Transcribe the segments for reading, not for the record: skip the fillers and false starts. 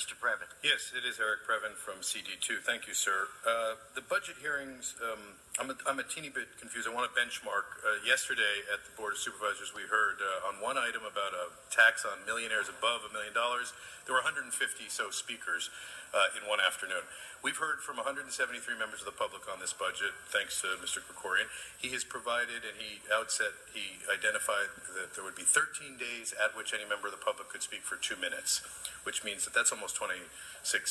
Mr. Previn. Yes, it is Eric Previn from CD2. Thank you, sir. The budget hearings, I'm a teeny bit confused. I want to benchmark. Yesterday at the Board of Supervisors, we heard on one item about a tax on millionaires above $1 million. There were 150 so speakers in one afternoon. We've heard from 173 members of the public on this budget, thanks to Mr. Krikorian. He has provided, and he identified that there would be 13 days at which any member of the public could speak for 2 minutes, which means that that's almost 26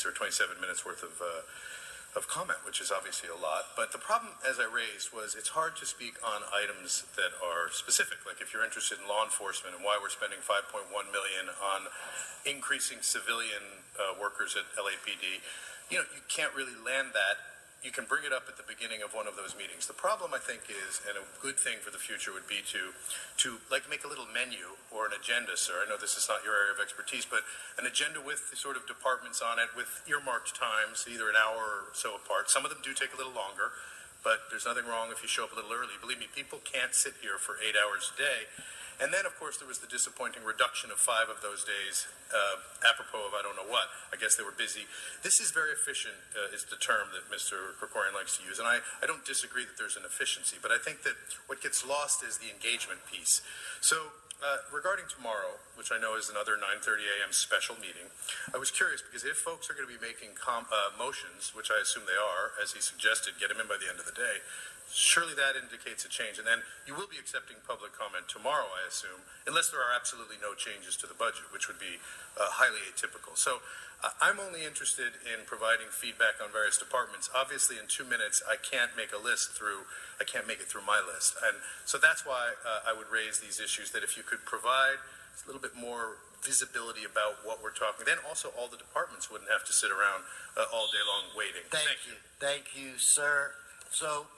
or 27 minutes worth of comment, which is obviously a lot. But the problem, as I raised, was it's hard to speak on items that are specific, like if you're interested in law enforcement and why we're spending $5.1 million on increasing civilian workers at LAPD. You can't really land that. You can bring it up at the beginning of one of those meetings. The problem, I think, is, and a good thing for the future would be to make a little menu or an agenda, sir. I know this is not your area of expertise, but an agenda with the sort of departments on it, with earmarked times, either an hour or so apart. Some of them do take a little longer, but there's nothing wrong if you show up a little early. Believe me, people can't sit here for 8 hours a day. And then, of course, there was the disappointing reduction of 5 of those days, apropos of I don't know what. I guess they were busy. This is very efficient, is the term that Mr. Krikorian likes to use. And I don't disagree that there's an efficiency, but I think that what gets lost is the engagement piece. So regarding tomorrow, which I know is another 9:30 a.m. special meeting, I was curious because if folks are going to be making motions, which I assume they are, as he suggested, get them in by the end of the day, surely that indicates a change. And then you will be accepting public comment tomorrow, I assume, unless there are absolutely no changes to the budget, which would be highly atypical. So I'm only interested in providing feedback on various departments. Obviously, in 2 minutes, I can't make it through my list. And so that's why I would raise these issues, that if you could provide a little bit more visibility about what we're talking, then also all the departments wouldn't have to sit around all day long waiting. Thank you. Thank you, sir. So